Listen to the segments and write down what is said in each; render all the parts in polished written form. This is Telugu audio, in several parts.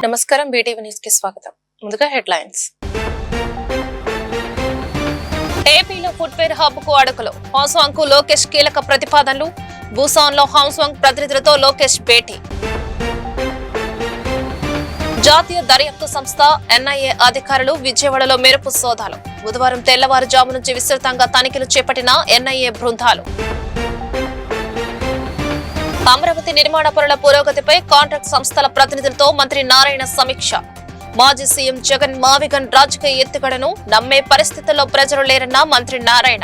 నమస్కారం బీటీవీ న్యూస్ కి స్వాగతం. ముందుగా హెడ్లైన్స్. ఏపీలో ఫుట్వేర్ హబ్ కు అడుగులు. హౌస్వాంగ్ కు లోకేష్ కీలక ప్రతిపాదనలు. భూసాన్ లో హౌస్వాంగ్ ప్రతినిధులతో లోకేష్ భేటీ. జాతీయ దర్యాప్తు సంస్థ ఎన్ఐఏ అధికారులు విజయవాడలో మెరుపు సోదాలు. బుధవారం తెల్లవారుజాము నుంచి విస్తృతంగా తనిఖీలు చేపట్టిన ఎన్ఐఏ బృందాలు. అమరావతి నిర్మాణ పనుల పురోగతిపై కాంట్రాక్ట్ సంస్థల ప్రతినిధులతో మంత్రి నారాయణ సమీక్ష. మాజీ సీఎం జగన్ మావిగన్ రాజకీయ ఎత్తుగడను నమ్మే పరిస్థితుల్లో ప్రజలు లేరన్న మంత్రి నారాయణ.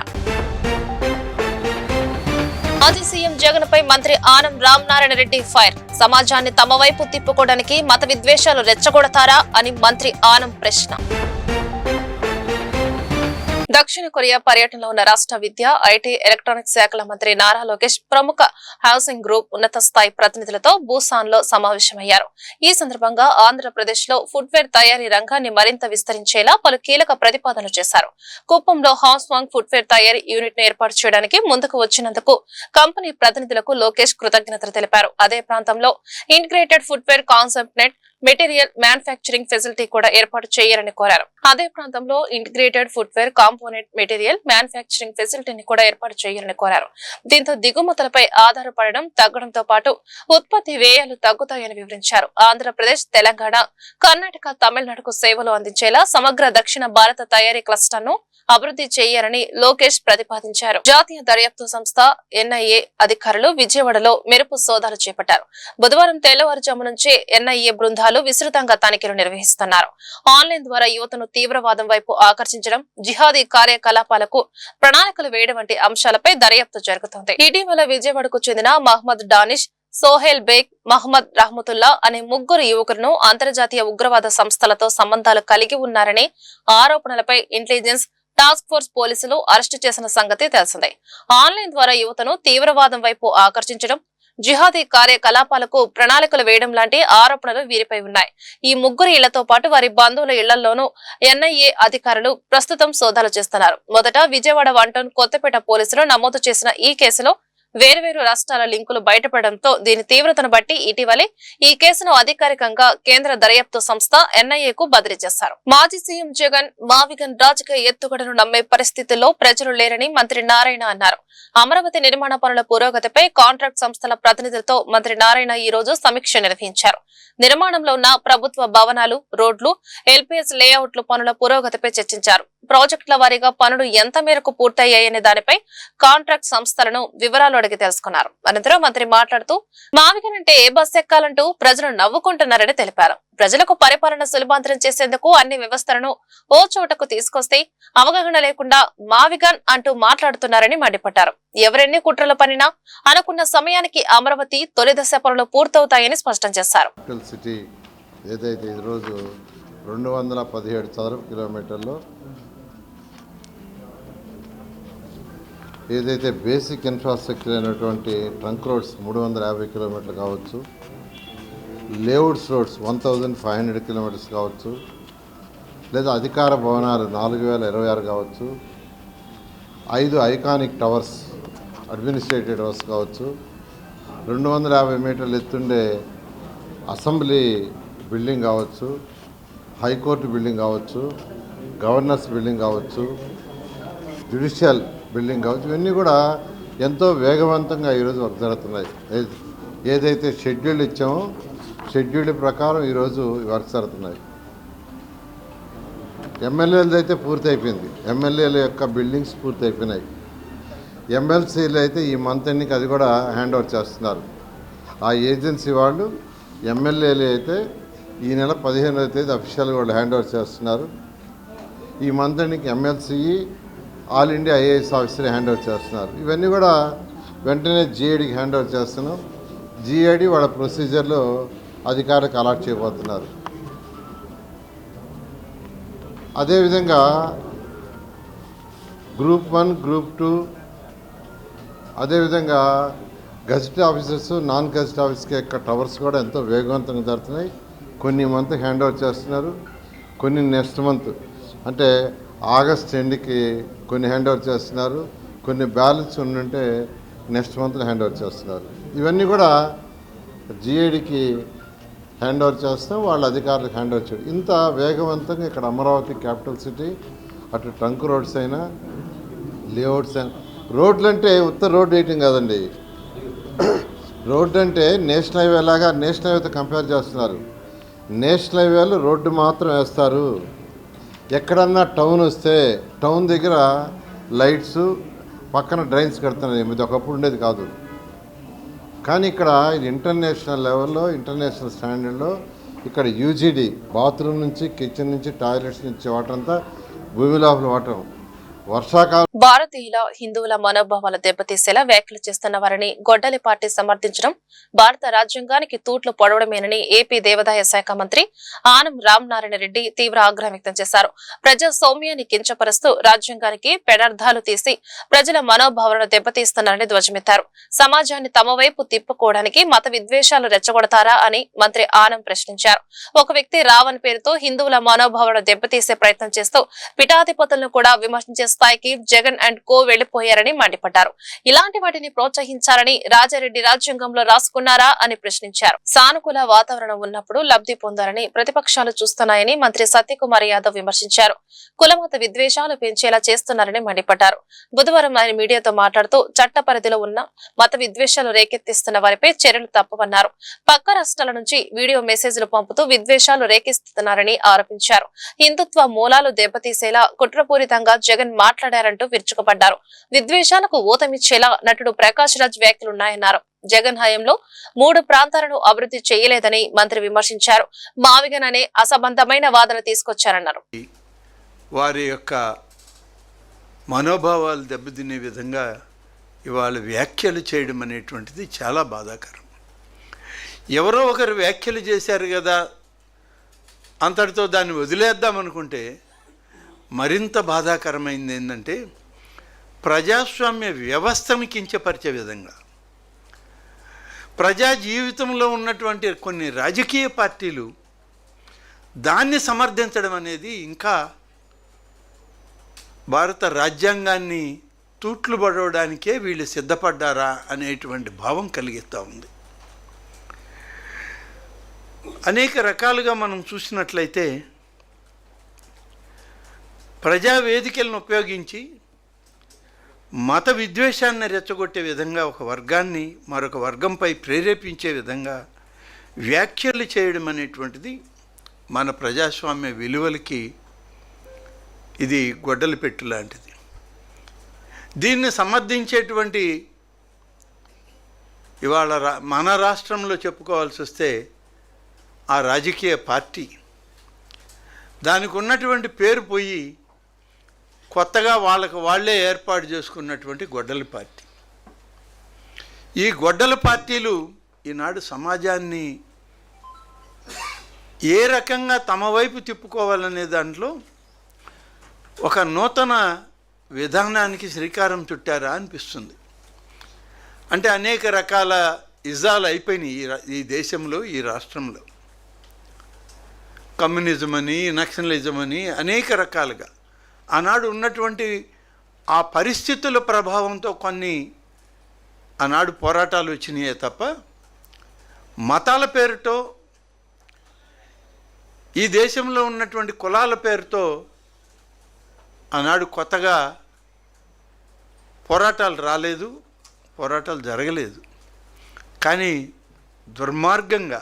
మాజీ సీఎం జగన్ పై మంత్రి ఆనం రామనారాయణ రెడ్డి ఫైర్. సమాజాన్ని తమ వైపు తిప్పుకోవడానికి మత విద్వేషాలు రెచ్చగొడతారా అని మంత్రి ఆనం ప్రశ్న. దక్షిణ కొరియా పర్యటనలో ఉన్న రాష్ట్ర విద్య, ఐటీ, ఎలక్ట్రానిక్స్ శాఖల మంత్రి నారా లోకేష్ ప్రముఖ హౌసింగ్ గ్రూప్ ఉన్నత స్థాయి ప్రతినిధులతో భూసాన్ లో సమావేశమయ్యారు. ఈ సందర్భంగా ఆంధ్రప్రదేశ్ లో ఫుట్వేర్ తయారీ రంగాన్ని మరింత విస్తరించేలా పలు కీలక ప్రతిపాదనలు చేశారు. కుప్పంలో హౌస్వాంగ్ ఫుట్వేర్ తయారీ యూనిట్ ను ఏర్పాటు చేయడానికి ముందుకు వచ్చినందుకు కంపెనీ ప్రతినిధులకు లోకేష్ కృతజ్ఞతలు తెలిపారు. అదే ప్రాంతంలో integrated footwear concept net material manufacturing facility కూడా ఏర్పాటు చేయాలని కోరారు. అదే ప్రాంతంలో integrated footwear component material manufacturing ఫెసిలిటీని కూడా ఏర్పాటు చేయాలని కోరారు. దీంతో దిగుమతులపై ఆధారపడడం తగ్గడంతో పాటు ఉత్పత్తి వ్యయాలు తగ్గుతాయని వివరించారు. ఆంధ్రప్రదేశ్, తెలంగాణ, కర్ణాటక, తమిళనాడుకు సేవలు అందించేలా సమగ్ర దక్షిణ భారత తయారీ క్లస్టర్ ను అభివృద్ధి చేయాలని లోకేష్ ప్రతిపాదించారు. జాతీయ దర్యాప్తు సంస్థ ఎన్ఐఏ అధికారులు విజయవాడలో మెరుపు సోదాలు చేపట్టారు. బుధవారం తెల్లవారుజాము నుంచి ఎన్ఐఏ బృందాలు విస్తృతంగా తనిఖీలు నిర్వహిస్తున్నారు. ఆన్లైన్ ద్వారా యువతను తీవ్రవాదం వైపు ఆకర్షించడం, జిహాదీ కార్యకలాపాలకు ప్రణాళికలు వేయడం వంటి అంశాలపై దర్యాప్తు జరుగుతోంది. ఇటీవల విజయవాడకు చెందిన మహమ్మద్ డానిష్, సోహెల్ బేగ్, మహమ్మద్ రహమతుల్లా అనే ముగ్గురు యువకులను అంతర్జాతీయ ఉగ్రవాద సంస్థలతో సంబంధాలు కలిగి ఉన్నారనే ఆరోపణలపై ఇంటెలిజెన్స్ టాస్క్ ఫోర్స్ పోలీసులు అరెస్టు చేసిన సంగతి తెలిసిందే. ఆన్లైన్ ద్వారా యువతను తీవ్రవాదం వైపు ఆకర్షించడం, జిహాదీ కార్యకలాపాలకు ప్రణాళికలు వేయడం లాంటి ఆరోపణలు వీరిపై ఉన్నాయి. ఈ ముగ్గురు ఇళ్లతో పాటు వారి బంధువుల ఇళ్లలోనూ ఎన్ఐఏ అధికారులు ప్రస్తుతం సోదాలు చేస్తున్నారు. మొదట విజయవాడ 1 టౌన్ కొత్తపేట పోలీసులు నమోదు చేసిన ఈ కేసులో వేర్వేరు రాష్ట్రాల లింకులు బయటపడడంతో దీని తీవ్రతను బట్టి ఇటీవలే ఈ కేసును అధికారికంగా కేంద్ర దర్యాప్తు సంస్థ ఎన్ఐఏకు బదిలీ చేశారు. మాజీ సీఎం జగన్ మావిగన్ రాజకీయ ఎత్తుగడను నమ్మే పరిస్థితుల్లో ప్రజలు లేరని మంత్రి నారాయణ అన్నారు. అమరావతి నిర్మాణ పనుల పురోగతిపై కాంట్రాక్ట్ సంస్థల ప్రతినిధులతో మంత్రి నారాయణ ఈ రోజు సమీక్ష నిర్వహించారు. నిర్మాణంలో ఉన్న ప్రభుత్వ భవనాలు, రోడ్లు, ఎల్పీఎస్ లేఅవుట్లు పనుల పురోగతిపై చర్చించారు. ప్రాజెక్టుల వారీగా పనులు ఎంత మేరకు పూర్తయ్యాయనే దానిపై కాంట్రాక్ట్ సంస్థలను వివరాలు అడిగి తెలుసుకున్నారు. అనంతరం మంత్రి మాట్లాడుతూ మావిగన్ అంటే ఏ బస్ ఎక్కాలంటూ ప్రజలు నవ్వుకుంటున్నారని తెలిపారు. ప్రజలకు పరిపాలన సులభాంతరం చేసేందుకు అన్ని వ్యవస్థలను ఓ చోటకు తీసుకొస్తే అవగాహన లేకుండా మావిగన్ అంటూ మాట్లాడుతున్నారని మండిపడ్డారు. ఎవరెన్ని కుట్రలు పనినా అనుకున్న సమయానికి అమరావతి తొలి దశ పనులు పూర్తవుతాయని స్పష్టం చేశారు. 217 చదరపు కిలోమీటర్లో ఏదైతే బేసిక్ ఇన్ఫ్రాస్ట్రక్చర్ అయినటువంటి ట్రంక్ రోడ్స్ 350 కిలోమీటర్లు కావచ్చు, లేఅవుట్స్ రోడ్స్ 1500 కిలోమీటర్స్ కావచ్చు, లేదా అధికార భవనాలు 4026 కావచ్చు, 5 ఐకానిక్ టవర్స్ అడ్మినిస్ట్రేటివ్ టవర్స్ కావచ్చు, 250 మీటర్లు ఎత్తుండే అసెంబ్లీ బిల్డింగ్ కావచ్చు, హైకోర్టు బిల్డింగ్ కావచ్చు, గవర్నర్స్ బిల్డింగ్ కావచ్చు, జ్యుడిషియల్ బిల్డింగ్ కావచ్చు, ఇవన్నీ కూడా ఎంతో వేగవంతంగా ఈరోజు వర్క్ జరుగుతున్నాయి. ఏదైతే షెడ్యూల్ ఇచ్చామో షెడ్యూల్ ప్రకారం ఈరోజు వర్క్ జరుగుతున్నాయి. ఎమ్మెల్యేలది అయితే పూర్తి అయిపోయింది. ఎమ్మెల్యేల యొక్క బిల్డింగ్స్ పూర్తి అయిపోయినాయి. ఎమ్మెల్సీలు అయితే ఈ మంత్ ఎండింగ్కి అది కూడా హ్యాండ్ ఓవర్ చేస్తున్నారు. ఆ ఏజెన్సీ వాళ్ళు ఎమ్మెల్యేలు అయితే ఈ నెల 15వ తేదీ అఫీషియల్గా వాళ్ళు హ్యాండ్ ఓవర్ చేస్తున్నారు. ఈ మంత్ ఎండింగ్కి MLC, all India IAS officer hand over చేస్తున్నారు. ఇవన్నీ కూడా వెంటనే జిఐడికి హ్యాండ్ ఓవర్ చేస్తున్నాం. జిఐడి వాళ్ళ ప్రొసీజర్లో అధికారులకు అలాట్ చేయబోతున్నారు. అదేవిధంగా గ్రూప్ 1, గ్రూప్ 2, అదేవిధంగా gazette officers, non gazette officers యొక్క టవర్స్ కూడా ఎంతో వేగవంతంగా జరుగుతున్నాయి. కొన్ని మంత్ హ్యాండ్ ఓవర్ చేస్తున్నారు, కొన్ని నెక్స్ట్ మంత్ అంటే ఆగస్ట్ ఎండ్కి కొన్ని హ్యాండ్ ఓవర్ చేస్తున్నారు, కొన్ని బ్యాలెన్స్ ఉంటే నెక్స్ట్ మంత్లో హ్యాండ్ ఓవర్ చేస్తున్నారు. ఇవన్నీ కూడా జిఐడికి హ్యాండ్ ఓవర్ చేస్తాం, వాళ్ళ అధికారులకు హ్యాండ్ ఓవర్ చేయడం. ఇంత వేగవంతంగా ఇక్కడ అమరావతి క్యాపిటల్ సిటీ, అటు ట్రంక్ రోడ్స్ అయినా లేఅవుట్స్ అయినా, రోడ్లు అంటే ఉత్త రోడ్ వేయటం కాదండి. రోడ్డు అంటే నేషనల్ హైవే లాగా నేషనల్ హైవేతో కంపేర్ చేస్తున్నారు. నేషనల్ హైవేలో రోడ్డు మాత్రం వేస్తారు. ఎక్కడన్నా టౌన్ వస్తే టౌన్ దగ్గర లైట్స్, పక్కన డ్రైన్స్ కడుతున్నారు. ఇది ఒకప్పుడు ఉండేది కాదు. కానీ ఇక్కడ ఇది ఇంటర్నేషనల్ లెవెల్లో, ఇంటర్నేషనల్ స్టాండర్డ్లో ఇక్కడ యూజీడీ బాత్రూమ్ నుంచి, కిచెన్ నుంచి, టాయిలెట్స్ నుంచి వాటర్ అంతా భూమి లోపల వాటర్. వర్షాకాలం భారతీయుల హిందువుల మనోభావాలు దెబ్బతీసేలా వ్యాఖ్యలు చేస్తున్న వారిని గొడ్డలి పార్టీ సమర్థించడం భారత రాజ్యాంగానికి తూట్లు పొడవడమేనని ఏపీ దేవాదాయ శాఖ మంత్రి ఆనం రామనారాయణ రెడ్డి తీవ్ర ఆగ్రహం వ్యక్తం చేశారు. ప్రజాస్వామ్యాన్ని కించపరుస్తూ రాజ్యాంగానికి పెడార్థాలు తీసి ప్రజల మనోభావాలను దెబ్బతీస్తున్నారని ధ్వజమెత్తారు. సమాజాన్ని తమ వైపు తిప్పుకోవడానికి మత విద్వేషాలు రెచ్చగొడతారా అని మంత్రి ఆనం ప్రశ్నించారు. ఒక వ్యక్తి రావణ్ పేరుతో హిందువుల మనోభావాలను దెబ్బతీసే ప్రయత్నం చేస్తూ పీఠాధిపతులను కూడా విమర్శించే స్థాయికి జగన్ అండ్ కో వెళ్లిపోయారని మండిపడ్డారు. ఇలాంటి వాటిని ప్రోత్సహించాలని రాజారెడ్డి రాజ్యాంగంలో రాసుకున్నారా అని ప్రశ్నించారు. సానుకూల వాతావరణం ఉన్నప్పుడు లబ్ధి పొందాలని ప్రతిపక్షాలు చూస్తున్నాయని మంత్రి సత్యకుమార్ యాదవ్ విమర్శించారు. కులమత విద్వేషాలు పెంచేలా చేస్తున్నారని మండిపడ్డారు. బుధవారం ఆయన మీడియాతో మాట్లాడుతూ చట్ట పరిధిలో ఉన్న మత విద్వేషాలు రేకెత్తిస్తున్న వారిపై చర్యలు తప్పవన్నారు. పక్క రాష్ట్రాల నుంచి వీడియో మెసేజ్లు పంపుతూ విద్వేషాలు రేకెత్తిస్తున్నారని ఆరోపించారు. హిందుత్వ మూలాలు దెబ్బతీసేలా కుట్రపూరితంగా జగన్ మాట్లాడారంటూ విరుచుకుపడ్డారు. విద్వేషాలకు ఊతమిచ్చేలా నటుడు ప్రకాష్ రాజ్ వ్యాఖ్యలున్నాయన్నారు. జగన్ హయాంలో 3 ప్రాంతాలను అభివృద్ధి చేయలేదని మంత్రి విమర్శించారు. మావిగన్ అనే అసంబద్ధమైన వాదన తీసుకొచ్చారన్నారు. వారి యొక్క మనోభావాలు దెబ్బతినే విధంగా ఇవాళ వ్యాఖ్యలు చేయడం అనేటువంటిది చాలా బాధాకరం. ఎవరో ఒకరు వ్యాఖ్యలు చేశారు కదా, అంతటితో దాన్ని వదిలేద్దామనుకుంటే మరింత బాధాకరమైంది ఏంటంటే ప్రజాస్వామ్య వ్యవస్థను కించపరిచే విధంగా, ప్రజా జీవితంలో ఉన్నటువంటి కొన్ని రాజకీయ పార్టీలు దాన్ని సమర్థించడం అనేది ఇంకా భారత రాజ్యాంగాన్ని తూట్లు పడవడానికే వీళ్ళు సిద్ధపడ్డారా అనేటువంటి భావం కలిగిస్తూ ఉంది. అనేక రకాలుగా మనం చూసినట్లయితే ప్రజా వేదికలను ఉపయోగించి మత విద్వేషాన్ని రెచ్చగొట్టే విధంగా ఒక వర్గాన్ని మరొక వర్గంపై ప్రేరేపించే విధంగా వ్యాఖ్యలు చేయడం అనేటువంటిది మన ప్రజాస్వామ్య విలువలకి ఇది గొడ్డలి పెట్టు లాంటిది. దీన్ని సమర్థించేటువంటి ఇవాళ మన రాష్ట్రంలో చెప్పుకోవాల్సి వస్తే ఆ రాజకీయ పార్టీ దానికి ఉన్నటువంటి పేరు పోయి కొత్తగా వాళ్ళే ఏర్పాటు చేసుకున్నటువంటి గొడ్డలి పార్టీ. ఈ గొడ్డలి పార్టీలు ఈనాడు సమాజాన్ని ఏ రకంగా తమ వైపు తిప్పుకోవాలనే దాంట్లో ఒక నూతన విధానానికి శ్రీకారం చుట్టారా అనిపిస్తుంది. అంటే అనేక రకాల ఇజాలు అయిపోయినాయి ఈ దేశంలో, ఈ రాష్ట్రంలో. కమ్యూనిజం అని, నక్సలిజం అని అనేక రకాలుగా ఆనాడు ఉన్నటువంటి ఆ పరిస్థితుల ప్రభావంతో కొన్ని ఆనాడు పోరాటాలు వచ్చినాయే తప్ప మతాల పేరుతో, ఈ దేశంలో ఉన్నటువంటి కులాల పేరుతో ఆనాడు కొత్తగా పోరాటాలు రాలేదు, పోరాటాలు జరగలేదు. కానీ దుర్మార్గంగా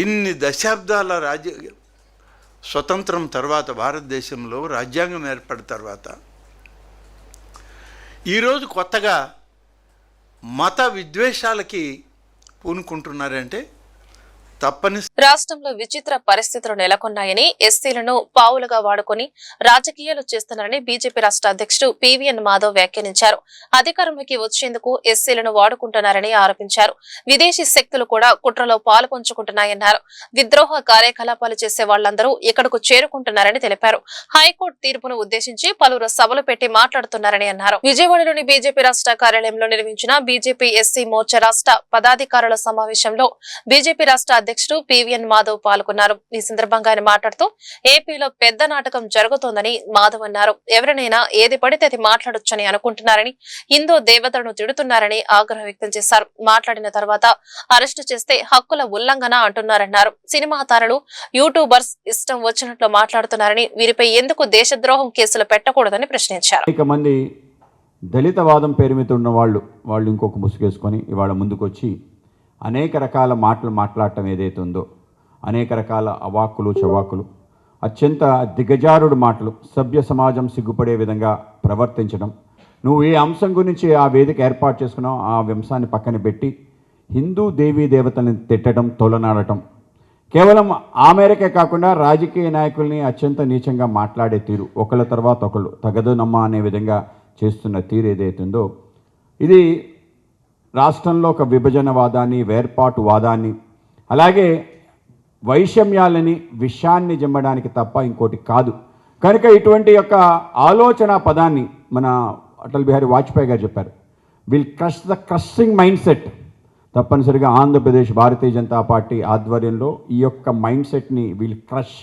ఇన్ని దశాబ్దాల స్వతంత్రం తర్వాత, భారతదేశంలో రాజ్యాంగం ఏర్పడిన తర్వాత ఈరోజు కొత్తగా మత విద్వేషాలకి పూనుకుంటున్నారంటే తప్పని. రాష్ట్రంలో విచిత్ర పరిస్థితులు నెలకొన్నాయని, ఎస్సీలను పావులుగా వాడుకుని రాజకీయాలు చేస్తున్నారని బీజేపీ రాష్ట్ర అధ్యక్షుడు పీవీఎన్ మాధవ్ వ్యాఖ్యానించారు. అధికారంలోకి వచ్చేందుకు ఎస్సీలను వాడుకుంటున్నారని ఆరోపించారు. విదేశీ శక్తులు కూడా కుట్రలో పాలుపంచుకుంటున్నాయన్నారు. విద్రోహ కార్యకలాపాలు చేసే వాళ్లందరూ ఇక్కడకు చేరుకుంటున్నారని తెలిపారు. హైకోర్టు తీర్పును ఉద్దేశించి పలువురు సభలు పెట్టి మాట్లాడుతున్నారని అన్నారు. విజయవాడలోని బీజేపీ రాష్ట్ర కార్యాలయంలో నిర్వహించిన బీజేపీ ఎస్సీ మోర్చా రాష్ట్ర పదాధికారుల సమావేశంలో బీజేపీ రాష్ట్ర అధ్యక్షుడు పివిఎన్ మాధవ్ పాల్గొన్నారు. ఈ సందర్భంగా ఆయన మాట్లాడుతూ ఏపీలో పెద్ద నాటకం జరుగుతోందని మాధవ్ అన్నారు. ఎవరినైనా ఏది పడితే అది మాట్లాడొచ్చని అనుకుంటున్నారని, హిందూ దేవతలను తిడుతున్నారని ఆగ్రహం వ్యక్తం చేశారు. మాట్లాడిన తర్వాత అరెస్టు చేస్తే హక్కుల ఉల్లంఘన అంటున్నారన్నారు. సినిమా తారలు, యూట్యూబర్స్ ఇష్టం వచ్చినట్లు మాట్లాడుతున్నారని, వీరిపై ఎందుకు దేశద్రోహం కేసులు పెట్టకూడదని ప్రశ్నించారు. మంది దళితవాదం పేరు మీద ఉన్న వాళ్ళు ఇంకొక ముసుగేసుకొని ఇవాళ ముందుకొచ్చి అనేక రకాల మాటలు మాట్లాడటం ఏదైతే ఉందో, అనేక రకాల అవాక్కులు చవాకులు, అత్యంత దిగజారుడు మాటలు, సభ్య సమాజం సిగ్గుపడే విధంగా ప్రవర్తించడం, నువ్వు ఏ అంశం గురించి ఆ వేదిక ఏర్పాటు చేసుకున్నావు ఆ అంశాన్ని పక్కన పెట్టి హిందూ దేవీ దేవతల్ని తిట్టడం, తొలనాడటం, కేవలం ఆ మేరకే కాకుండా రాజకీయ నాయకుల్ని అత్యంత నీచంగా మాట్లాడే తీరు, ఒకళ్ళ తర్వాత ఒకళ్ళు తగదునమ్మా అనే విధంగా చేస్తున్న తీరు ఏదైతుందో, ఇది రాష్ట్రంలో ఒక విభజనవాదాన్ని, వేర్పాటువాదాన్ని, అలాగే వైషమ్యాలని, విషాన్ని జమ్మడానికి తప్ప ఇంకోటి కాదు. కనుక ఇటువంటి యొక్క ఆలోచన పదాన్ని మన అటల్ బిహారీ వాజ్పేయి గారు చెప్పారు, will crush the crushing mind set. తప్పనిసరిగా ఆంధ్రప్రదేశ్ భారతీయ జనతా పార్టీ ఆధ్వర్యంలో ఈ యొక్క మైండ్ సెట్ని విల్ క్రష్,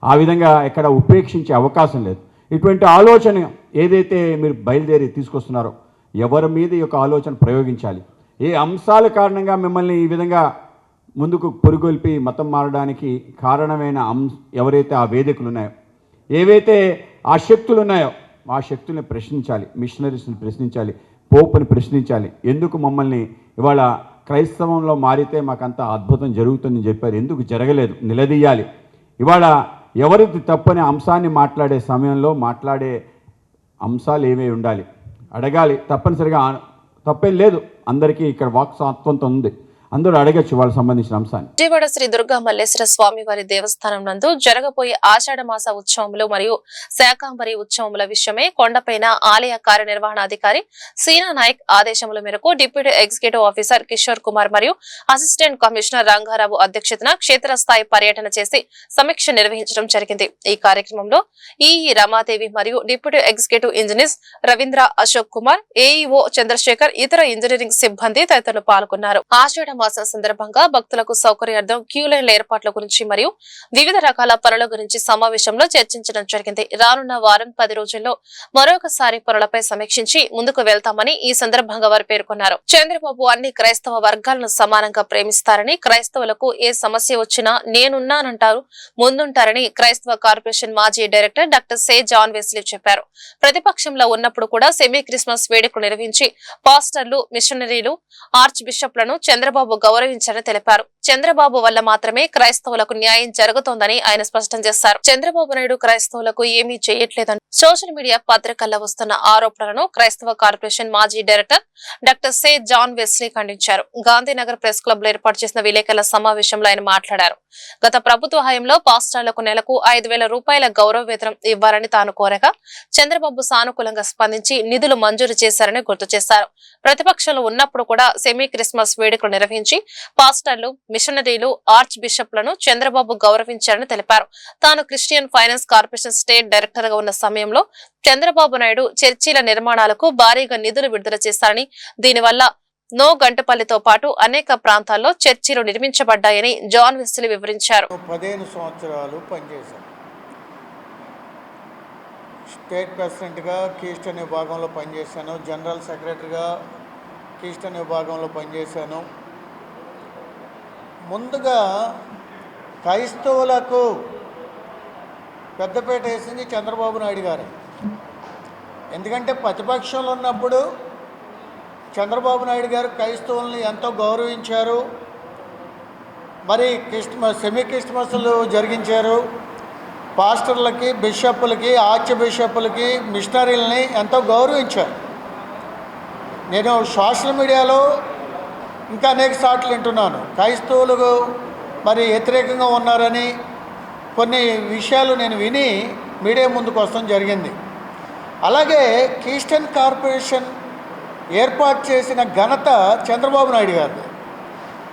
ఆ విధంగా ఎక్కడ ఉపేక్షించే అవకాశం లేదు. ఇటువంటి ఆలోచన ఏదైతే మీరు బయలుదేరి తీసుకొస్తున్నారో ఎవరి మీద ఈ యొక్క ఆలోచన ప్రయోగించాలి, ఏ అంశాల కారణంగా మిమ్మల్ని ఈ విధంగా ముందుకు పురుగొల్పి మతం మారడానికి కారణమైన ఎవరైతే ఆ వేదికలు ఉన్నాయో, ఏవైతే ఆ శక్తులు ఉన్నాయో ఆ శక్తుల్ని ప్రశ్నించాలి, మిషనరీస్ని ప్రశ్నించాలి, పోపుని ప్రశ్నించాలి. ఎందుకు మమ్మల్ని ఇవాళ క్రైస్తవంలో మారితే మాకంత అద్భుతం జరుగుతుందని చెప్పారు, ఎందుకు జరగలేదు నిలదీయాలి. ఇవాళ ఎవరిది తప్పని అంశాన్ని మాట్లాడే సమయంలో మాట్లాడే అంశాలు ఏమేమి ఉండాలి అడగాలి. తప్పనిసరిగా తప్పేం లేదు, అందరికీ ఇక్కడ వాక్ స్వాతంత్రం ఉంది, అందరూ అడగచ్చు వాళ్ళకి సంబంధించిన అంశాన్ని. విజయవాడ శ్రీ దుర్గా మల్లేశ్వర స్వామి వారి దేవస్థానం నందు జరగబోయే ఆషాఢ మాస ఉత్సవములు మరియు శాకాంబరి ఉత్సవముల విషయమై కొండపైన ఆలయ కార్యనిర్వహణాధికారి సీనా నాయక్ ఆదేశముల మేరకు deputy executive officer Kishore Kumar మరియు అసిస్టెంట్ కమిషనర్ రంగారావు అధ్యక్షతన క్షేత్రస్థాయి పర్యటన చేసి సమీక్ష నిర్వహించడం జరిగింది. ఈ కార్యక్రమంలో ఈఈ రమాదేవి మరియు deputy executive engineers Ravindra Ashok Kumar, AEO Chandrasekhar, ఇతర ఇంజనీరింగ్ సిబ్బంది తదితరులు పాల్గొన్నారు. ఆషాఢ మాసం సందర్భంగా భక్తులకు సౌకర్యార్థం క్యూ లైన్ల ఏర్పాట్ల గురించి మరియు వివిధ రకాల పనుల గురించి సమావేశంలో చర్చించడం జరిగింది. రానున్న వారం 10 రోజుల్లో మరొకసారి పనులపై సమీక్షించి ముందుకు వెళ్తామని ఈ సందర్భంగా వారు పేర్కొన్నారు. చంద్రబాబు అన్ని క్రైస్తవ వర్గాలను సమానంగా ప్రేమిస్తారని, క్రైస్తవులకు ఏ సమస్య వచ్చినా నేనున్నానంటారు, ముందుంటారని క్రైస్తవ కార్పొరేషన్ మాజీ డైరెక్టర్ డాక్టర్ సే జాన్ వెస్లీ చెప్పారు. ప్రతిపక్షంలో ఉన్నప్పుడు కూడా సెమీ క్రిస్మస్ వేడుకలు నిర్వహించి పాస్టర్లు, మిషనరీలు, ఆర్చ్ బిషప్లను చంద్రబాబు గౌరవించారని తెలిపారు. చంద్రబాబు వల్ల మాత్రమే క్రైస్తవులకు న్యాయం జరుగుతోందని ఆయన స్పష్టం చేశారు. చంద్రబాబు నాయుడు క్రైస్తవులకు ఏమీ చేయట్లేదని సోషల్ మీడియా పత్రికల్లో వస్తున్న ఆరోపణలను క్రైస్తవ కార్పొరేషన్ మాజీ డైరెక్టర్ డాక్టర్ సే జాన్ వెస్లీ ఖండించారు. గాంధీనగర్ ప్రెస్ క్లబ్ లో ఏర్పాటు చేసిన విలేకరుల సమావేశంలో ఆయన మాట్లాడారు. గత ప్రభుత్వ హయాంలో పాస్టర్లకు నెలకు 5,000 రూపాయల గౌరవ వేతనం ఇవ్వాలని తాను కోరగా చంద్రబాబు సానుకూలంగా స్పందించి నిధులు మంజూరు చేశారని గుర్తు చేశారు. ప్రతిపక్షంలో ఉన్నప్పుడు కూడా సెమీ క్రిస్మస్ వేడుకలు నిర్వహించి పాస్టర్లు, మిషనరీలు, ఆర్చ్ బిషప్లను చంద్రబాబు గౌరవించారని తెలిపారు. తాను Christian finance corporation state director గా ఉన్న సమయంలో చంద్రబాబు నాయుడు చర్చిల నిర్మాణాలకు భారీగా నిధులు విడుదల చేశారని, దీనివల్ల నో గంటపల్లితో పాటు అనేక ప్రాంతాల్లో చర్చిలు నిర్మించబడ్డాయని జాన్ వెస్లీ వివరించారు. 15 సంవత్సరాలు పనిచేశాను. స్టేట్ ప్రెసిడెంట్గా కీస్టర్న్ విభాగంలో పనిచేశాను, జనరల్ సెక్రటరీగా కీస్టర్న్ విభాగంలో పనిచేశాను. ముందుగా క్రైస్తవులకు పెద్దపేట వేసింది చంద్రబాబు నాయుడు గారు. ఎందుకంటే ప్రతిపక్షంలో ఉన్నప్పుడు చంద్రబాబు నాయుడు గారు క్రైస్తవుల్ని ఎంతో గౌరవించారు. మరి సెమీ క్రిస్మస్లు జరిగించారు. పాస్టర్లకి, బిషప్పులకి, ఆర్చ్ బిషప్పులకి, మిషనరీలని ఎంతో గౌరవించారు. నేను సోషల్ మీడియాలో ఇంకా అనేక సార్లు వింటున్నాను, క్రైస్తవులకు మరి వ్యతిరేకంగా ఉన్నారని కొన్ని విషయాలు నేను విని మీడియా ముందుకు వస్తాం జరిగింది. అలాగే క్రిస్టియన్ కార్పొరేషన్ ఏర్పాటు చేసిన ఘనత చంద్రబాబు నాయుడు గారిది.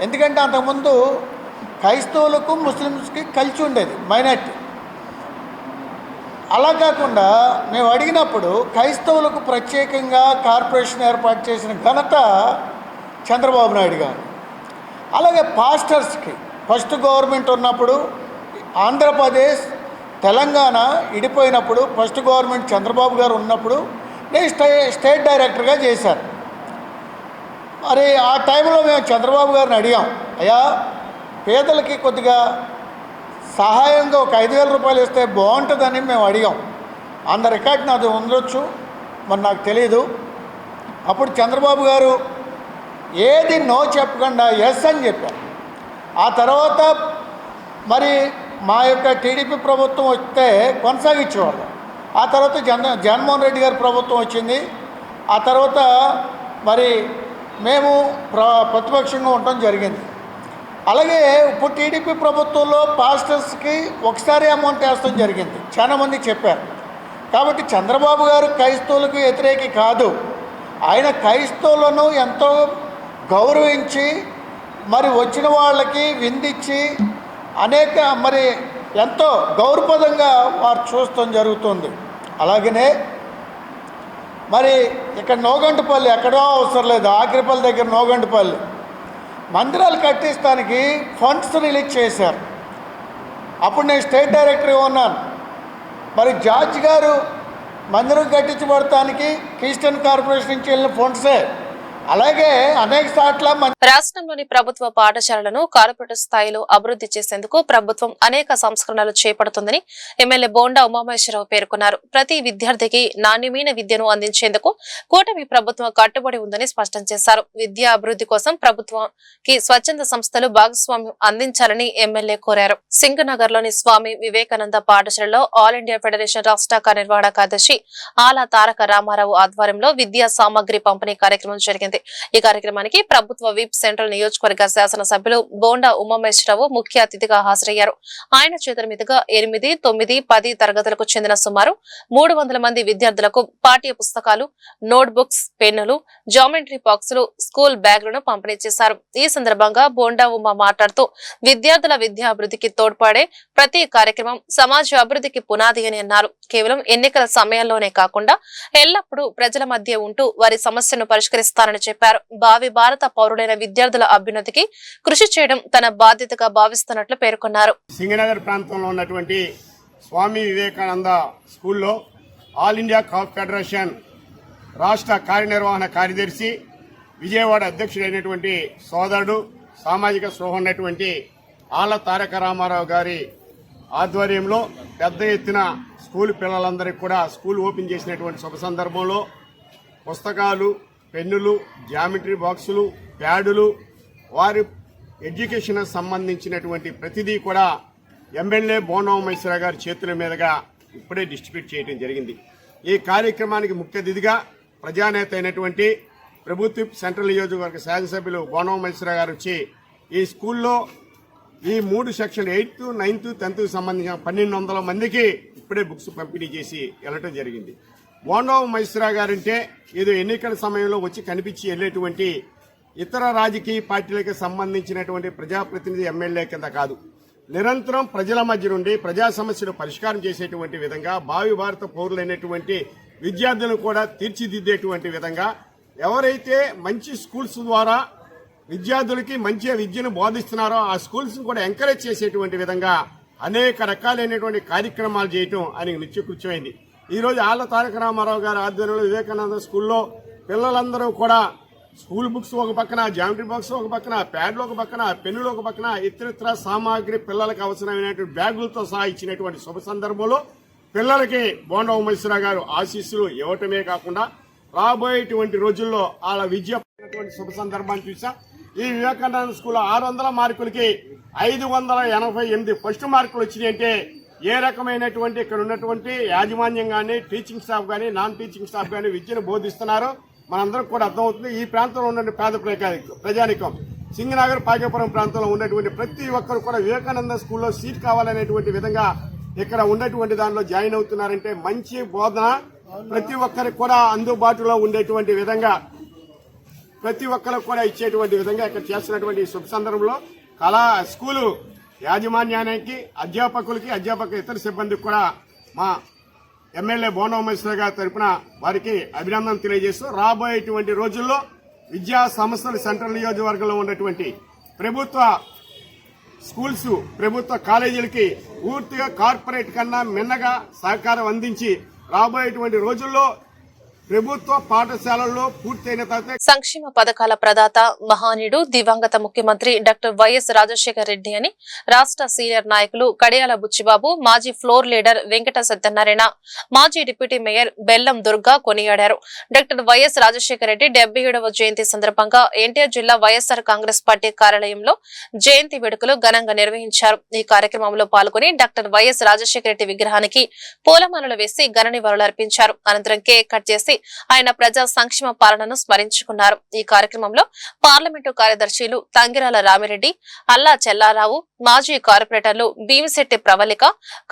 ఎందుకంటే అంతకుముందు క్రైస్తవులకు, ముస్లిమ్స్కి కలిసి ఉండేది మైనార్టీ. అలా కాకుండా మేము అడిగినప్పుడు క్రైస్తవులకు ప్రత్యేకంగా కార్పొరేషన్ ఏర్పాటు చేసిన ఘనత చంద్రబాబు నాయుడు గారు. అలాగే పాస్టర్స్కి ఫస్ట్ గవర్నమెంట్ ఉన్నప్పుడు ఆంధ్రప్రదేశ్ తెలంగాణ ఇడిపోయినప్పుడు ఫస్ట్ గవర్నమెంట్ చంద్రబాబు గారు ఉన్నప్పుడు నేను స్టేట్ డైరెక్టర్గా చేశాను. మరి ఆ టైంలో మేము చంద్రబాబు గారిని అడిగాం, అయ్యా పేదలకి కొద్దిగా సహాయంగా ఒక 5,000 రూపాయలు ఇస్తే బాగుంటుందని మేము అడిగాం. ఆన్ ద రికార్డ్ నాది ఉండొచ్చు, మరి నాకు తెలియదు. అప్పుడు చంద్రబాబు గారు ఏది నో చెప్పకుండా ఎస్ అని చెప్పారు. ఆ తర్వాత మరి మా యొక్క టీడీపీ ప్రభుత్వం వస్తే కొనసాగించేవాళ్ళు. ఆ తర్వాత జగన్మోహన్ రెడ్డి గారి ప్రభుత్వం వచ్చింది. ఆ తర్వాత మరి మేము ప్రతిపక్షంగా ఉండటం జరిగింది. అలాగే ఇప్పుడు టీడీపీ ప్రభుత్వంలో పాస్టర్స్కి ఒకసారి అమౌంట్ వేస్తాం జరిగింది, చాలామంది చెప్పారు. కాబట్టి చంద్రబాబు గారు క్రైస్తవులకు వ్యతిరేకి కాదు, ఆయన క్రైస్తవులను ఎంతో గౌరవించి మరి వచ్చిన వాళ్ళకి విందించి అనేక మరి ఎంతో గౌరవప్రదంగా వారు చూస్తాం జరుగుతుంది. అలాగనే మరి ఇక్కడ నోగంటిపల్లి ఎక్కడో అవసరం లేదు, ఆఖరిపల్లి దగ్గర నోగంటిపల్లి మందిరాలు కట్టిస్తానికి ఫండ్స్ రిలీజ్ చేశారు. అప్పుడు నేను స్టేట్ డైరెక్టర్గా ఉన్నాను. మరి జార్జ్ గారు మందిరం కట్టించబడటానికి క్రిస్టియన్ కార్పొరేషన్ నుంచి వెళ్ళిన ఫండ్సే. అలాగే అనేక సార్లు రాష్ట్రంలోని ప్రభుత్వ పాఠశాలలను కార్పొరేట్ స్థాయిలో అభివృద్ధి చేసేందుకు ప్రభుత్వం అనేక సంస్కరణలు చేపడుతుందని ఎమ్మెల్యే బోండా ఉమామహేశ్వరరావు పేర్కొన్నారు. ప్రతి విద్యార్థికి నాణ్యమైన విద్యను అందించేందుకు కూటమి ప్రభుత్వం కట్టుబడి ఉందని స్పష్టం చేశారు. విద్యా అభివృద్ధి కోసం ప్రభుత్వానికి స్వచ్ఛంద సంస్థలు భాగస్వామ్యం అందించాలని ఎమ్మెల్యే కోరారు. సింగనగర్ లోని స్వామి వివేకానంద పాఠశాలలో ఆల్ ఇండియా ఫెడరేషన్ రాష్ట్ర కార్యనిర్వహణ కార్యదర్శి ఆలా తారక రామారావు ఆధ్వర్యంలో విద్యా సామగ్రి పంపిణీ కార్యక్రమం జరిగింది. ఈ కార్యక్రమానికి ప్రభుత్వ విప్ సెంట్రల్ నియోజకవర్గ శాసనసభ్యులు బోండా ఉమామహేశ్వరరావు ముఖ్య అతిథిగా హాజరయ్యారు. ఆయన చేతుల మీదుగా 8, 9, 10 తరగతులకు చెందిన సుమారు 300 మంది విద్యార్థులకు పాఠ్య పుస్తకాలు, నోట్ బుక్స్, పెన్నులు, జామెట్రీ బాక్సులు, స్కూల్ బ్యాగులను పంపిణీ చేశారు. ఈ సందర్భంగా బోండా ఉమా మాట్లాడుతూ విద్యార్థుల విద్యాభివృద్ధికి తోడ్పడే ప్రతి కార్యక్రమం సమాజ అభివృద్ధికి పునాది అని అన్నారు. కేవలం ఎన్నికల సమయంలోనే కాకుండా ఎల్లప్పుడూ ప్రజల మధ్య ఉంటూ వారి సమస్యను పరిష్కరిస్తారని చెప్పారు. భావి భారత పౌరుడైన విద్యార్థుల అభ్యున్నతికి కృషి చేయడం తన బాధ్యతగా భావిస్తున్నట్లు పేర్కొన్నారు. సింగనగర్ ప్రాంతంలో ఉన్నటువంటి స్వామి వివేకానంద స్కూల్లో ఆల్ ఇండియా ఫెడరేషన్ రాష్ట్ర కార్యనిర్వహణ కార్యదర్శి, విజయవాడ అధ్యక్షుడైనటువంటి సోదరుడు, సామాజిక స్పృహ ఉన్నటువంటి ఆళ్ల తారక రామారావు గారి ఆధ్వర్యంలో పెద్ద ఎత్తున స్కూల్ పిల్లలందరికీ కూడా స్కూల్ ఓపెన్ చేసినటువంటి శుభ సందర్భంలో పుస్తకాలు, పెన్నులు, జామెట్రీ బాక్సులు, ప్యాడులు, వారి ఎడ్యుకేషన్ సంబంధించినటువంటి ప్రతిదీ కూడా ఎమ్మెల్యే బోండా ఉమామహేశ్వరరావు గారి చేతుల మీదుగా ఇప్పుడే డిస్ట్రిబ్యూట్ చేయడం జరిగింది. ఈ కార్యక్రమానికి ముఖ్య అతిథిగా ప్రజానేత అయినటువంటి ప్రభుత్వ సెంట్రల్ నియోజకవర్గ శాసనసభ్యులు బోండా ఉమామహేశ్వరరావు గారు వచ్చి ఈ స్కూల్లో ఈ 3 సెక్షన్ 8th, 9th, 10th సంబంధించిన 1200 మందికి ఇప్పుడే బుక్స్ పంపిణీ చేసి వెళ్ళటం జరిగింది. బోండా ఉమామహేశ్వరరావు గారంటే ఏదో ఎన్నికల సమయంలో వచ్చి కనిపించి వెళ్ళేటువంటి ఇతర రాజకీయ పార్టీలకు సంబంధించినటువంటి ప్రజాప్రతినిధి ఎమ్మెల్యే కింద కాదు, నిరంతరం ప్రజల మధ్య నుండి ప్రజా సమస్యలు పరిష్కారం చేసేటువంటి విధంగా భావి భారత పౌరులైనటువంటి విద్యార్థులను కూడా తీర్చిదిద్దేటువంటి విధంగా ఎవరైతే మంచి స్కూల్స్ ద్వారా విద్యార్థులకి మంచి విద్యను బోధిస్తున్నారో ఆ స్కూల్స్ కూడా ఎంకరేజ్ చేసేటువంటి విధంగా అనేక రకాలైనటువంటి కార్యక్రమాలు చేయటం ఆయనకు నిత్యకృత్యమైంది. ఈ రోజు ఆళ్ల తారక రామారావు గారి ఆధ్వర్యంలో వివేకానంద స్కూల్లో పిల్లలందరూ కూడా స్కూల్ బుక్స్ ఒక పక్కన, జామెట్రీ బాక్స్ ఒక పక్కన, ప్యాడ్లు ఒక పక్కన, పెన్నులు ఒక పక్కన, ఇతరితర సామాగ్రి పిల్లలకు అవసరమైనటువంటి బ్యాగులతో సహా ఇచ్చినటువంటి శుభ సందర్భంలో పిల్లలకి బోండా ఉమామహేశ్వరరావు గారు ఆశీస్సులు ఇవ్వటమే కాకుండా రాబోయేటువంటి రోజుల్లో వాళ్ళ విద్య శుభ సందర్భాన్ని చూసా. ఈ వివేకానంద స్కూల్లో 600 మార్కులకి 588 ఫస్ట్ మార్కులు వచ్చినాయంటే ఏ రకమైనటువంటి ఇక్కడ ఉన్నటువంటి యాజమాన్యం కానీ, టీచింగ్ స్టాఫ్ కానీ, నాన్ టీచింగ్ స్టాఫ్ కానీ విద్యను బోధిస్తున్నారో మనందరం కూడా అర్థమవుతుంది. ఈ ప్రాంతంలో ఉన్న పేద ప్రజానికం, సింగనగర్, పాకేపురం ప్రాంతంలో ఉన్నటువంటి ప్రతి ఒక్కరు కూడా వివేకానంద స్కూల్లో సీట్ కావాలనేటువంటి విధంగా ఇక్కడ ఉన్నటువంటి దానిలో జాయిన్ అవుతున్నారంటే మంచి బోధన ప్రతి ఒక్కరికి కూడా అందుబాటులో ఉండేటువంటి విధంగా, ప్రతి ఒక్కరికి కూడా ఇచ్చేటువంటి విధంగా ఇక్కడ చేస్తున్నటువంటి శుభ సందర్భంలో స్కూలు యాజమాన్యానికి, అధ్యాపకులకి, ఇతర సిబ్బందికి కూడా మా ఎమ్మెల్యే బోండా ఉమామహేశ్వరరావు గారి తరఫున వారికి అభినందనలు తెలియజేస్తూ రాబోయేటువంటి రోజుల్లో విద్యా సంస్థలు సెంట్రల్ నియోజకవర్గంలో ఉన్నటువంటి ప్రభుత్వ స్కూల్స్ ప్రభుత్వ కాలేజీలకి పూర్తిగా కార్పొరేట్ కన్నా మిన్నగా సహకారం అందించి రాబోయేటువంటి రోజుల్లో ప్రభుత్వ పాఠశాలల్లో పూర్తయిన తర్వాత సంక్షేమ పథకాల ప్రదాత మహానీయుడు దివంగత ముఖ్యమంత్రి డాక్టర్ వైఎస్ రాజశేఖర రెడ్డి అని రాష్ట్ర సీనియర్ నాయకులు కడియాల బుచ్చిబాబు, మాజీ ఫ్లోర్ లీడర్ వెంకట సత్యనారాయణ, మాజీ డిప్యూటీ మేయర్ బెల్లం దుర్గా కొనియాడారు. డాక్టర్ వైఎస్ రాజశేఖర రెడ్డి 77వ జయంతి సందర్భంగా ఎన్టీఆర్ జిల్లా వైఎస్ఆర్ కాంగ్రెస్ పార్టీ కార్యాలయంలో జయంతి వేడుకలు ఘనంగా నిర్వహించారు. ఈ కార్యక్రమంలో పాల్గొని డాక్టర్ వైఎస్ రాజశేఖర రెడ్డి విగ్రహానికి పూలమాలలు వేసి ఘన నివాళులు అర్పించారు. అనంతరం కేక్ కట్ చేసి ఆయన ప్రజా సంక్షేమ పాలనను స్మరించుకున్నారు. ఈ కార్యక్రమంలో పార్లమెంటు కార్యదర్శులు తంగిరాల రామిరెడ్డి, అల్లా చెల్లారావు, మాజీ కార్పొరేటర్లు భీమిశెట్టి ప్రవళిక,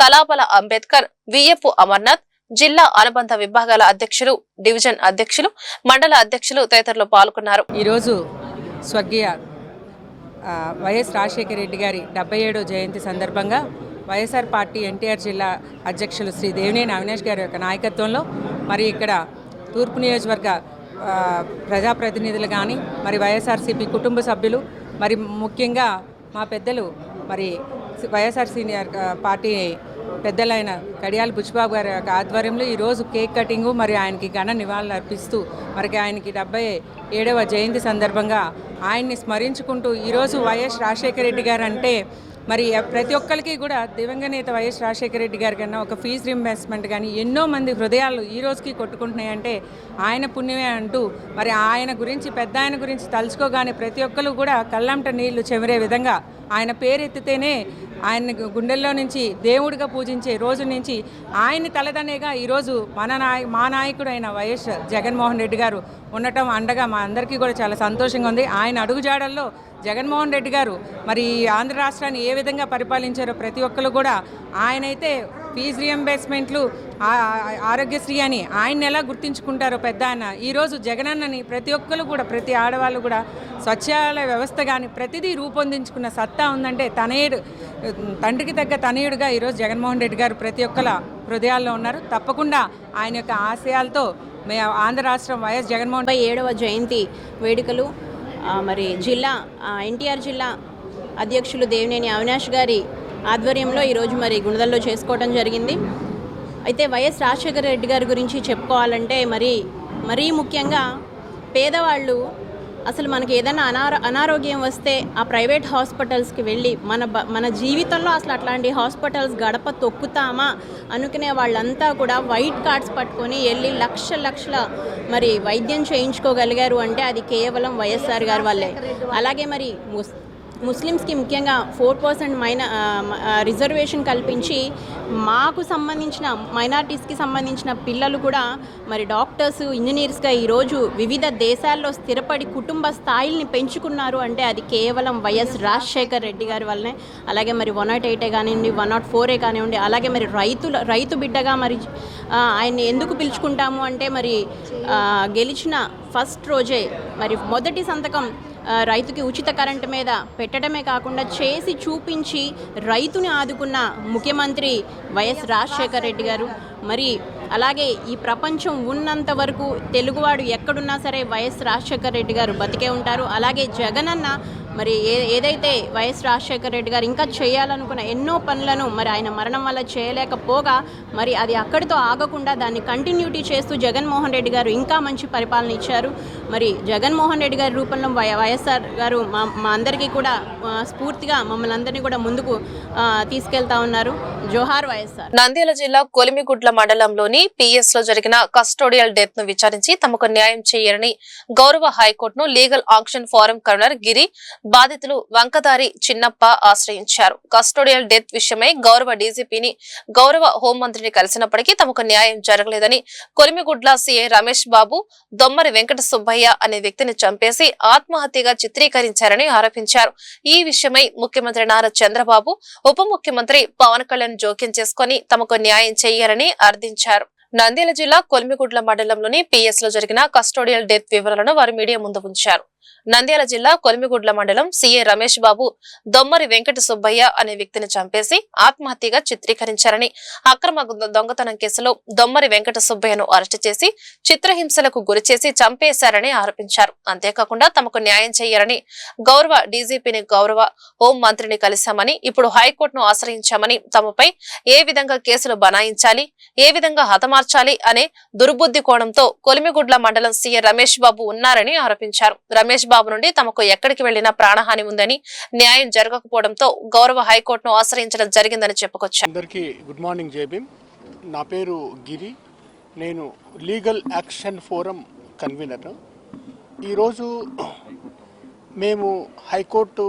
కలాపల అంబేద్కర్, వియ్యపు అమర్నాథ్, జిల్లా అనుబంధ విభాగాల అధ్యక్షులు, డివిజన్ అధ్యక్షులు, మండల అధ్యక్షులు తదితరులు పాల్గొన్నారు. ఈరోజు స్వర్గీయ వైఎస్ రాజశేఖర రెడ్డి గారి 77వ జయంతి సందర్భంగా వైఎస్ఆర్ పార్టీ ఎన్టీఆర్ జిల్లా అధ్యక్షులు శ్రీ దేవినేని అవినాష్ గారి యొక్క నాయకత్వంలో మరి ఇక్కడ తూర్పు నియోజకవర్గ ప్రజాప్రతినిధులు కానీ మరి వైఎస్ఆర్సీపీ కుటుంబ సభ్యులు మరి ముఖ్యంగా మా పెద్దలు మరి వైఎస్ఆర్ సీనియర్ పార్టీ పెద్దలైన కడియాల బుచ్చిబాబు గారి యొక్క ఆధ్వర్యంలో ఈరోజు కేక్ కటింగు మరి ఆయనకి ఘన నివాళులు అర్పిస్తూ మరి ఆయనకి 77వ జయంతి సందర్భంగా ఆయన్ని స్మరించుకుంటూ ఈరోజు వైఎస్ రాజశేఖర రెడ్డి గారు అంటే మరి ప్రతి ఒక్కరికి కూడా దివంగత నేత వైఎస్ రాజశేఖర రెడ్డి గారి కన్నా ఒక ఫీజు రీయింబర్స్మెంట్ కానీ ఎన్నో మంది హృదయాలు ఈ రోజుకి కొట్టుకుంటున్నాయంటే ఆయన పుణ్యమే అంటూ మరి ఆయన గురించి పెద్ద ఆయన గురించి తలుచుకోగానే ప్రతి ఒక్కరు కూడా కళ్ళంట నీళ్లు చెమిరే విధంగా ఆయన పేరెత్తితేనే ఆయన గుండెల్లో నుంచి దేవుడిగా పూజించే రోజు నుంచి ఆయన్ని తలదనేగా ఈరోజు మా నాయకుడు అయిన వైఎస్ జగన్మోహన్ రెడ్డి గారు ఉండటం అండగా మా అందరికీ కూడా చాలా సంతోషంగా ఉంది. ఆయన అడుగుజాడల్లో జగన్మోహన్ రెడ్డి గారు మరి ఆంధ్ర రాష్ట్రాన్ని ఏ విధంగా పరిపాలించారో ప్రతి ఒక్కరు కూడా ఆయనైతే ఫీజు రియంబర్స్మెంట్లు, ఆరోగ్యశ్రీ అని ఆయన ఎలా గుర్తించుకుంటారో పెద్ద ఆయన ఈరోజు జగనన్నని ప్రతి ఒక్కరు కూడా ప్రతి ఆడవాళ్ళు కూడా స్వచ్ఛాలయ వ్యవస్థ కానీ ప్రతిదీ రూపొందించుకున్న సత్తా ఉందంటే తండ్రికి తగ్గ తనయుడిగా ఈరోజు జగన్మోహన్ రెడ్డి గారు ప్రతి ఒక్కల హృదయాల్లో ఉన్నారు. తప్పకుండా ఆయన యొక్క ఆశయాలతో ఆంధ్ర రాష్ట్రం వైఎస్ జగన్మోహన్ 7వ జయంతి వేడుకలు మరి జిల్లా ఎన్టీఆర్ జిల్లా అధ్యక్షులు దేవినేని అవినాష్ గారి ఆధ్వర్యంలో ఈరోజు మరి గుణదల్లో చేసుకోవడం జరిగింది. అయితే వైఎస్ రాజశేఖర రెడ్డి గారి గురించి చెప్పుకోవాలంటే మరీ ముఖ్యంగా పేదవాళ్ళు అసలు మనకి ఏదైనా అనారోగ్యం వస్తే ఆ ప్రైవేట్ హాస్పిటల్స్కి వెళ్ళి మన జీవితంలో అసలు అట్లాంటి హాస్పిటల్స్ గడప తొక్కుతామా అనుకునే వాళ్ళంతా కూడా వైట్ కార్డ్స్ పట్టుకొని వెళ్ళి లక్షల మరి వైద్యం చేయించుకోగలిగారు అంటే అది కేవలం వైఎస్ఆర్ గారి వల్లే. అలాగే మరి ముస్లిమ్స్కి ముఖ్యంగా 4% రిజర్వేషన్ కల్పించి మాకు సంబంధించిన మైనారిటీస్కి సంబంధించిన పిల్లలు కూడా మరి డాక్టర్స్, ఇంజనీర్స్గా ఈరోజు వివిధ దేశాల్లో స్థిరపడి కుటుంబ స్థాయిల్ని పెంచుకున్నారు అంటే అది కేవలం వైఎస్ రాజశేఖర రెడ్డి గారి వల్లనే. అలాగే మరి 108 కానివ్వండి, 104 కానివ్వండి, అలాగే మరి రైతు బిడ్డగా మరి ఆయన్ని ఎందుకు పిలుచుకుంటాము అంటే మరి గెలిచిన ఫస్ట్ రోజే మరి మొదటి సంతకం రైతుకి ఉచిత కరెంటు మీద పెట్టడమే కాకుండా చేసి చూపించి రైతుని ఆదుకున్న ముఖ్యమంత్రి వైఎస్ రాజశేఖర రెడ్డి గారు. మరి అలాగే ఈ ప్రపంచం ఉన్నంత వరకు తెలుగువాడు ఎక్కడున్నా సరే వైఎస్ రాజశేఖర రెడ్డి గారు బతికే ఉంటారు. అలాగే జగనన్న మరి ఏదైతే వైఎస్ రాజశేఖర రెడ్డి గారు ఇంకా చేయాలనుకున్న ఎన్నో పనులను మరి ఆయన మరణం వల్ల చేయలేకపోగా మరి అది అక్కడితో ఆగకుండా దాన్ని కంటిన్యూటీ చేస్తూ జగన్మోహన్ రెడ్డి గారు ఇంకా మంచి పరిపాలన ఇచ్చారు. మరి జగన్మోహన్ రెడ్డి గారి రూపంలో వైఎస్ఆర్ గారు మా అందరికీ కూడా స్ఫూర్తిగా మమ్మల్ని అందరినీ కూడా ముందుకు తీసుకెళ్తా ఉన్నారు. జోహార్ వైఎస్ఆర్. నంద్యాల జిల్లా కొలిమిగుడ్ల మండలంలోని పిఎస్ లో జరిగిన కస్టోడియల్ డెత్ ను విచారించి తమకు న్యాయం చేయాలని గౌరవ హైకోర్టును లీగల్ ఆక్షన్ ఫోరం కన్వీనర్ గిరి, బాధితులు వంకదారి చిన్నప్ప ఆశ్రయించారు. కస్టోడియల్ డెత్ విషయమై గౌరవ డీజీపీని, గౌరవ హోంమంత్రిని కలిసినప్పటికీ తమకు న్యాయం జరగలేదని కొలిమిగుడ్ల సీఐ రమేష్ బాబు దొమ్మరి వెంకట సుబ్బయ్య అనే వ్యక్తిని చంపేసి ఆత్మహత్యగా చిత్రీకరించారని ఆరోపించారు. ఈ విషయమై ముఖ్యమంత్రి నారా చంద్రబాబు, ఉప ముఖ్యమంత్రి పవన్ కళ్యాణ్ జోక్యం చేసుకుని తమకు న్యాయం చేయాలని అర్థించారు. నంద్యాల జిల్లా కొలిమిగుడ్ల మండలంలోని పిఎస్ లో జరిగిన కస్టోడియల్ డెత్ వివరాలను వారు మీడియా ముందు ఉంచారు. నంద్యాల జిల్లా కొలిమిగుడ్ల మండలం సీఏ రమేష్ బాబు దొమ్మరి వెంకట సుబ్బయ్య అనే వ్యక్తిని చంపేసి ఆత్మహత్యగా చిత్రీకరించారని, అక్రమ దొంగతనం కేసులో దొమ్మరి వెంకట సుబ్బయ్యను అరెస్టు చేసి చిత్రహింసలకు గురిచేసి చంపేశారని ఆరోపించారు. అంతేకాకుండా తమకు న్యాయం చేయాలని గౌరవ డీజీపీని, గౌరవ హోం మంత్రిని కలిశామని, ఇప్పుడు హైకోర్టును ఆశ్రయించామని, తమపై ఏ విధంగా కేసులు బనాయించాలి, ఏ విధంగా హతమార్చాలి అనే దుర్బుద్ధి కోణంతో కొలిమిగుడ్ల మండలం సీఏ రమేష్ బాబు ఉన్నారని ఆరోపించారు. రమేష్ బాబు నుండి తమకు ఎక్కడికి వెళ్లినా ప్రాణహాని ఉందని, న్యాయం జరగకపోవడంతో గౌరవ హైకోర్టును ఆశ్రయించడం జరిగిందని చెప్పుకొచ్చారు. అందరికీ గుడ్ మార్నింగ్ జేబీఎం. నా పేరు గిరి. నేను లీగల్ యాక్షన్ ఫోరం కన్వీనర్. ఈరోజు మేము హైకోర్టు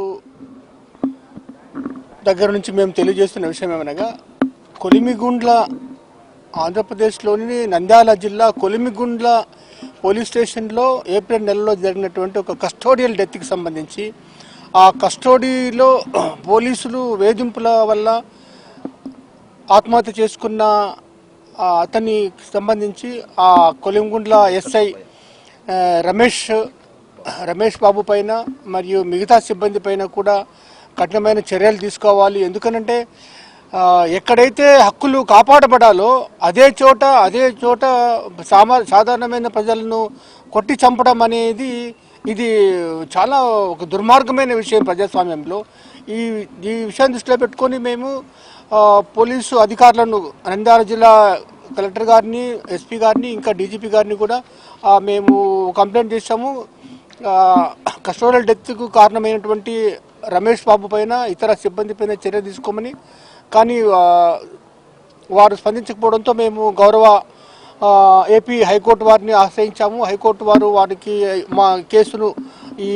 దగ్గర నుంచి మేము తెలియజేస్తున్న విషయం ఏమనగా, కొలిమిగుండ్ల ఆంధ్రప్రదేశ్లోని నంద్యాల జిల్లా కొలిమిగుండ్ల పోలీస్ స్టేషన్లో ఏప్రిల్ నెలలో జరిగినటువంటి ఒక కస్టోడియల్ డెత్కి సంబంధించి, ఆ కస్టడీలో పోలీసులు వేధింపుల వల్ల ఆత్మహత్య చేసుకున్న అతనికి సంబంధించి ఆ కొలిమిగుండ్ల ఎస్ఐ రమేష్ బాబు పైన మరియు మిగతా సిబ్బంది పైన కూడా కఠినమైన చర్యలు తీసుకోవాలి. ఎందుకనంటే ఎక్కడైతే హక్కులు కాపాడబడాలో అదే చోట సాధారణమైన ప్రజలను కొట్టి చంపడం అనేది ఇది చాలా ఒక దుర్మార్గమైన విషయం ప్రజాస్వామ్యంలో. ఈ విషయాన్ని దృష్టిలో పెట్టుకొని మేము పోలీసు అధికారులను, నంద్యాల జిల్లా కలెక్టర్ గారిని, ఎస్పీ గారిని, ఇంకా డీజీపీ గారిని కూడా మేము కంప్లైంట్ చేశాము. కస్టోడియల్ డెత్కు కారణమైనటువంటి రమేష్ బాబు పైన, ఇతర సిబ్బంది పైన చర్య తీసుకోమని. కానీ వారు స్పందించకపోవడంతో మేము గౌరవ ఏపీ హైకోర్టు వారిని ఆశ్రయించాము. హైకోర్టు వారు వారికి మా కేసును ఈ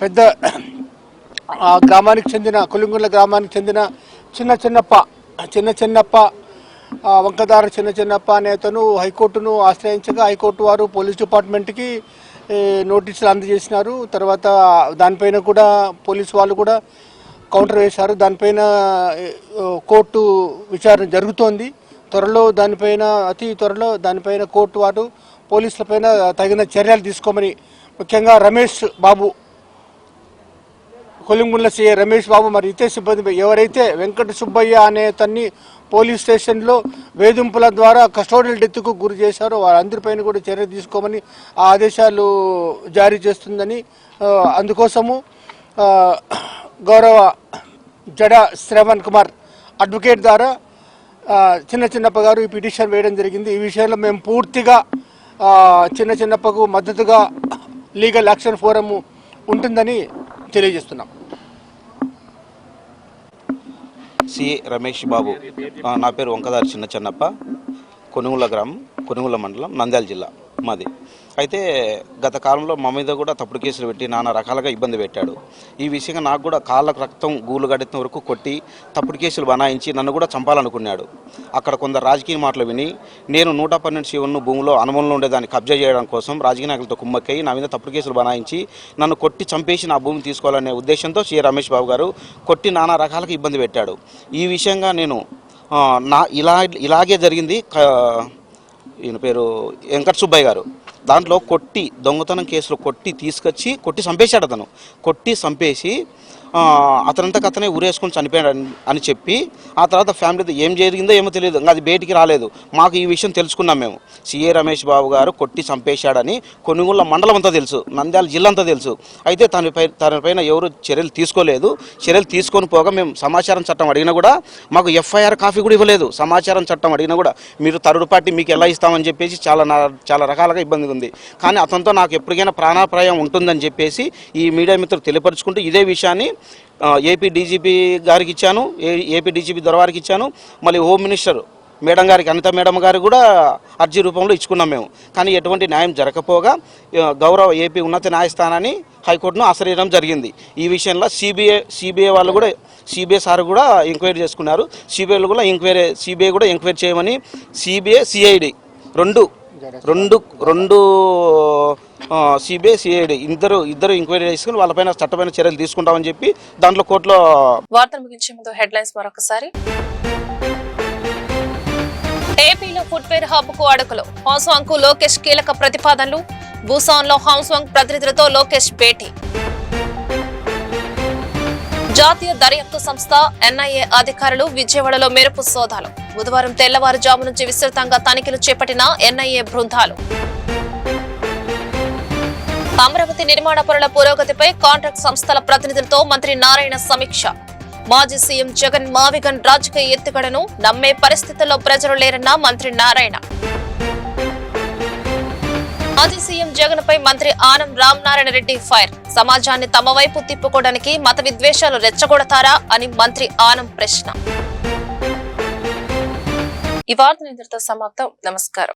పెద్ద గ్రామానికి చెందిన, కొలిమిగుండ్ల గ్రామానికి చెందిన చిన్నప్ప వంకదార చిన్నప్ప అనే అతను హైకోర్టును ఆశ్రయించగా, హైకోర్టు వారు పోలీస్ డిపార్ట్మెంట్కి నోటీసులు అందజేసినారు. తర్వాత దానిపైన కూడా పోలీసు వాళ్ళు కూడా కౌంటర్ వేశారు. దానిపైన కోర్టు విచారణ జరుగుతోంది. అతి త్వరలో దానిపైన కోర్టు వారు పోలీసులపైన తగిన చర్యలు తీసుకోమని, ముఖ్యంగా రమేష్ బాబు, కొలిమిగుండ్ల సీఏ రమేష్ బాబు మరి ఇతర సిబ్బంది ఎవరైతే వెంకట సుబ్బయ్య అనే తన్ని పోలీస్ స్టేషన్లో వేధింపుల ద్వారా కస్టోడియల్ డెత్కు గురి చేశారో వారందరిపైన కూడా చర్య తీసుకోమని ఆదేశాలు జారీ చేస్తుందని, అందుకోసము గౌరవ జడ శ్రవణ్ కుమార్ అడ్వకేట్ ద్వారా చిన్నప్ప గారు ఈ పిటిషన్ వేయడం జరిగింది. ఈ విషయంలో మేము పూర్తిగా చిన్నప్పకు మద్దతుగా లీగల్ యాక్షన్ ఫోరం ఉంటుందని తెలియజేస్తున్నాం. సి రమేష్ బాబు, నా పేరు వంకదారి చిన్నప్ప, కొనుగుల గ్రామం, కొనుగుల మండలం, నంద్యాల జిల్లా మాది. అయితే గత కాలంలో మా మీద కూడా తప్పుడు కేసులు పెట్టి నానా రకాలుగా ఇబ్బంది పెట్టాడు. ఈ విషయంగా నాకు కూడా కాళ్ళకు రక్తం గూలు గడెత్తిన వరకు కొట్టి తప్పుడు కేసులు బనాయించి నన్ను కూడా చంపాలనుకున్నాడు. అక్కడ కొందరు రాజకీయ మాటలు విని నేను 112 భూమిలో అనుమతులు ఉండేదాన్ని కబ్జా చేయడం కోసం రాజకీయ నాయకులతో కుమ్మక్కై నా మీద తప్పుడు కేసులు బనాయించి నన్ను కొట్టి చంపేసి నా భూమిని తీసుకోవాలనే ఉద్దేశంతో సి రమేష్ బాబు గారు కొట్టి నానా రకాలుగా ఇబ్బంది పెట్టాడు. ఈ విషయంగా నేను ఇలాగే జరిగింది. ఈయన పేరు వెంకట సుబ్బయ్య గారు, దాంట్లో దొంగతనం కేసులో కొట్టి చంపేశాడు. అతను కొట్టి చంపేసి అతనంతకు అతనే ఊరేసుకొని చనిపోయాడు అని చెప్పి, ఆ తర్వాత ఫ్యామిలీతో ఏం జరిగిందో ఏమో తెలియదు, అది బయటికి రాలేదు. మాకు ఈ విషయం తెలుసుకున్నాం మేము. సిఏ రమేష్ బాబు గారు కొట్టి చంపేశాడని కొనుగోళ్ళ మండలం అంతా తెలుసు, నంద్యాల జిల్లా అంతా తెలుసు. అయితే తనపైన ఎవరు చర్యలు తీసుకోలేదు. చర్యలు తీసుకొని పోగా మేము సమాచారం చట్టం అడిగినా కూడా మాకు ఎఫ్ఐఆర్ కాపీ కూడా ఇవ్వలేదు. సమాచారం చట్టం అడిగినా కూడా మీరు థర్డ్ పార్టీ మీకు ఎలా ఇస్తామని చెప్పేసి చాలా రకాలుగా ఇబ్బందిగా ఉంది. కానీ అతనితో నాకు ఎప్పటికైనా ప్రాణాపాయం ఉంటుందని చెప్పేసి ఈ మీడియా మిత్రులు తెలియపరుచుకుంటూ ఇదే విషయాన్ని ఏపీ డీజీపీ గారికి ఇచ్చాను, ఏపీ డీజీపీ దొరవారికి ఇచ్చాను, మళ్ళీ హోమ్ మినిస్టర్ మేడం గారికి, అనిత మేడం గారికి కూడా అర్జీ రూపంలో ఇచ్చుకున్నాం మేము. కానీ ఎటువంటి న్యాయం జరగకపోగా గౌరవ ఏపీ ఉన్నత న్యాయస్థానాన్ని, హైకోర్టును ఆశ్రయించడం జరిగింది. ఈ విషయంలో సిబిఐ వాళ్ళు కూడా, సిబిఐ సార్ కూడా ఎంక్వైరీ చేసుకున్నారు. సిబిఐ కూడా ఎంక్వైరీ చేయమని సిబిఐ సిఐడి రెండు సిబిఐ సిఐడి ఇద్దరు ఎంక్వైరీ చేసుకుని వాళ్ళపైన చట్టమైన చర్యలు తీసుకుంటామని చెప్పి దాంట్లో కోర్టులో. వార్తలు ముగించే ముందు హెడ్లైన్స్ మరొకసారి. ఏపీలో ఫుట్వేర్ హబ్ కు అడుగులు, హోసాంకు లోకేష్ కీలక ప్రతిపాదనలు, బూసాన్లో హాంసాంగ్ ప్రతినిధులతో లోకేష్ భేటీ. జాతీయ దర్యాప్తు సంస్థ ఎన్ఐఏ అధికారులు విజయవాడలో మెరుపు సోదాలు. బుధవారం తెల్లవారుజాము నుంచి విస్తృతంగా తనిఖీలు చేపట్టిన ఎన్ఐఏ బృందాలు. అమరావతి నిర్మాణ పనుల పురోగతిపై కాంట్రాక్ట్ సంస్థల ప్రతినిధులతో మంత్రి నారాయణ సమీక్ష. మాజీ సీఎం జగన్ మావిగన్ రాజకీయ ఎత్తుగడను నమ్మే పరిస్థితుల్లో ప్రజలు లేరన్న మంత్రి నారాయణ. మాజీ సీఎం జగన్ పై మంత్రి ఆనం రామనారాయణ రెడ్డి ఫైర్. సమాజాన్ని తమ వైపు తిప్పుకోవడానికి మత విద్వేషాలు రెచ్చగొడతారా అని మంత్రి ఆనం ప్రశ్న. ఈ వార్త ఇంతటితో సమాప్తం. నమస్కారం.